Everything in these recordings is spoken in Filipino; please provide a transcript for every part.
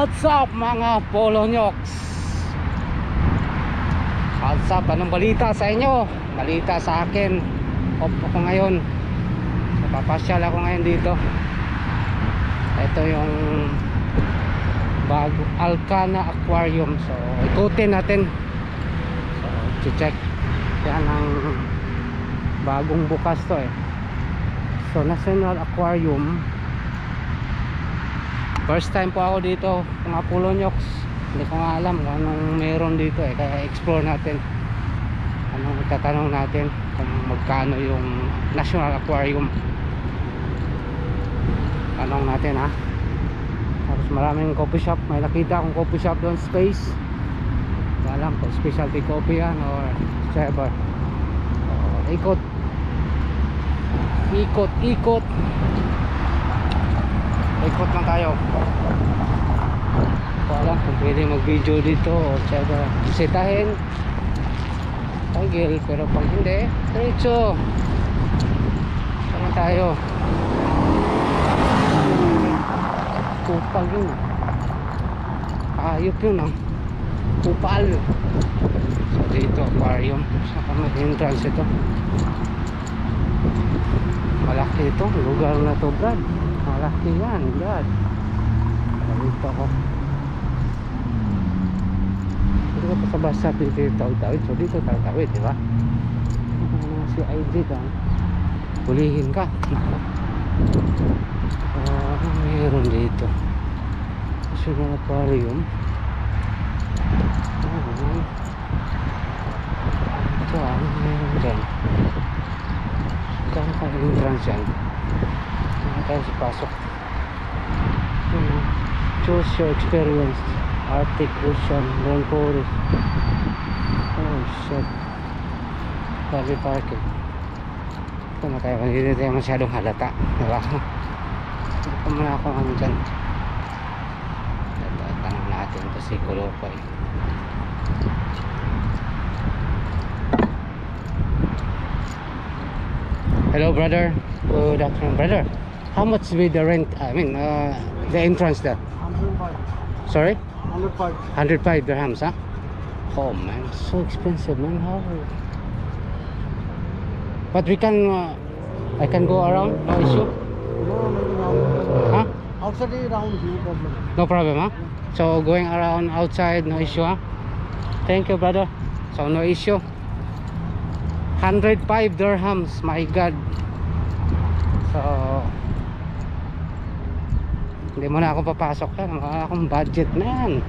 What's up mga Polonyoks? What's up? Anong balita sa inyo? Balita sa akin. Off ako ngayon. Papasyal ako ngayon dito. Ito yung bago Alcana Aquarium. So ikutin natin. So check. Yan ang bagong bukas to eh. So National Aquarium. First time po ako dito mga Polonyoks. Hindi ko nga alam kung anong meron dito eh. Kaya explore natin. Anong tatanong natin kung magkano yung National Aquarium. Tanong natin ha. Tapos maraming coffee shop. May nakita akong coffee shop doon, Space. Hindi alam kung specialty coffee yan or whatever. Ikot. Ikot lang tayo. Hindi ko alam kung pwede mag video dito o whatever. Bisitahin tagil, pero pag hindi diretso saan tayo. Kupal yun, ayop yun ah. Kupal. So dito aquarium. Saka may entrance ito. Malaki ito lugar na to, Brad. Malaki yan, Brad. Dito ako. Dito ka pa sa basa dito tawid-tawid. So dito tawid, di ba? Si ID ka, hulihin ka. Mayroon dito National Aquarium. Ito mayroon dyan. Saan ka entrance dyan? Saan tayo sa pasok? Choose your experience. Arctic Ocean, Rainforest. Oh shit. Sabi parking. Ito na tayo. Hindi tayo masyadong halata. Diba? Ito pa muna ako ano dyan. Ito, tanong natin ito si Kulokoy. Hello brother. Good afternoon brother. How much will the rent? I mean the entrance there? 105. Sorry? 105. 105 dirhams, huh? Oh man, so expensive man. How? But we can I can go around, no issue. No, maybe round. Huh? Outside is round, no problem. No problem, huh? So going around outside, no issue, huh? Thank you brother. So no issue. 105 dirhams, my god. So hindi mo na ako papasok yan. Wala akong budget na yan.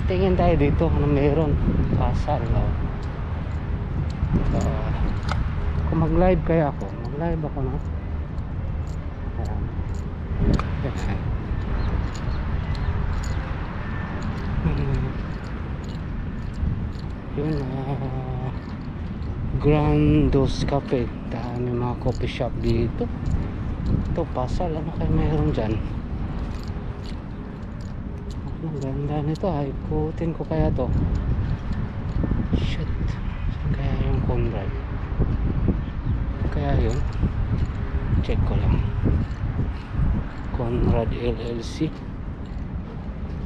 Tingin tayo dito ano meron. Pasal no? So kung mag live kaya ako, mag live ako no? Ayan. Yun Grandos Cafe. Dami mga coffee shop dito. Ito pasal, ano kayo mayroon dyan? Ang ganda nito, ikutin ko kaya to. Shit, saan kaya yung Conrad? Kaya yun, check ko lang. Conrad LLC.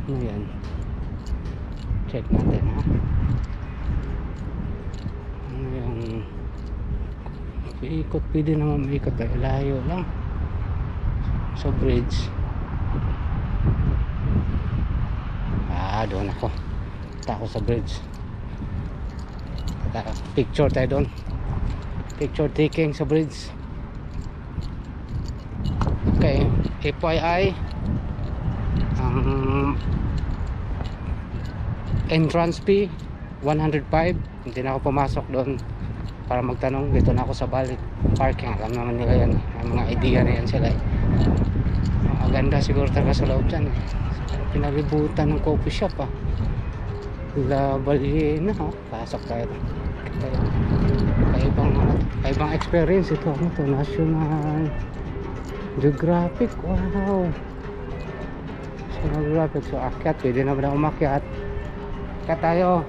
Ano yan? Check natin ha. Ano yung ikot, pwede naman maikot tayo, layo lang sa bridge. Doon ako tako sa bridge. Picture tayo doon, picture taking sa bridge. Okay, FYI entrance fee 105. Hindi na ako pumasok doon para magtanong. Dito na ako sa balik parking. Alam naman nila yan, may mga idea na yan sila eh. Maganda siguro talaga sa loob dyan eh. Pinalibutan ng coffee shop ah. Labali na oh. Pasok tayo. Kaibang experience ito. Ano to? National Geographic. Wow. National Geographic. So akyat, pwede na ba na umakyat? Akyat tayo.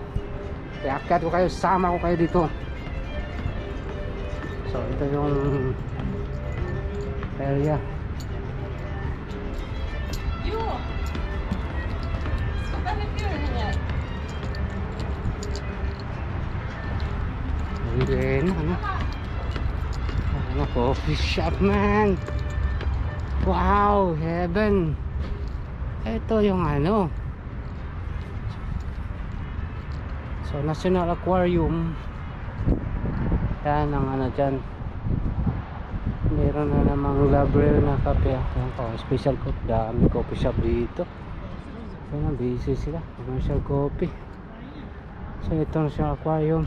Akyat ko kayo, sama ko kayo dito. So ito yung area. And then, coffee shop, man. Wow, heaven. Ito yung so National Aquarium. Yan ang dyan. Meron na namang library na kape. Special coffee. Dami coffee shop dito. So busy sila. Commercial coffee. So ito na siya aquarium.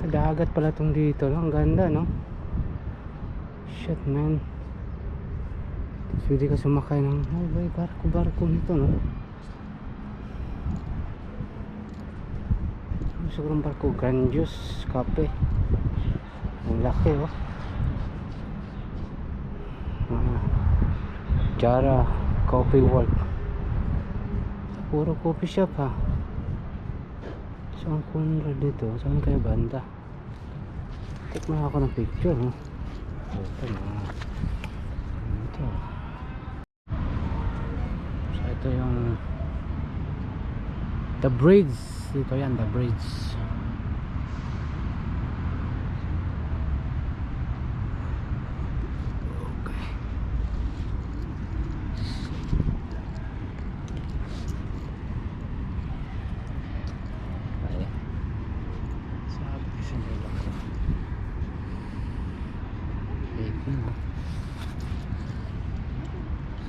Dagat pala tong dito, no? Ang ganda, no? Shit, man. Pwede ka sumakay ng barko nito, no? Siguro barko Grandiose Cafe. Ang laki, oh. Jara Coffee World. Puro coffee shop, ha. Saan Conrad dito? Saan kayo banda? Tikman ako ng picture, no? Ito na. Ito. So ito yung The Bridge. Dito yan, The Bridge. Okay.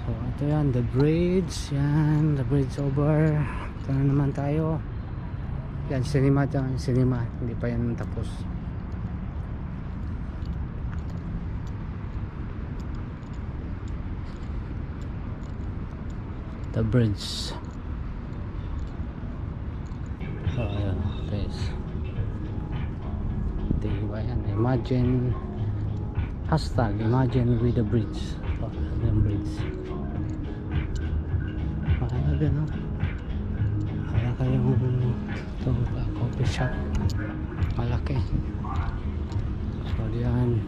So ito yan, The Bridge. Yan, The Bridge over. Ito na naman tayo. Yan, cinema dyan, cinema. Hindi pa yan tapos. The Bridge. So ayan, guys. Diba yan, imagine. Hashtag imagine with the bridge. Oh, the bridge. Mahalaga, no? Mahalaga yung ito, coffee shop. Malaki. So yan.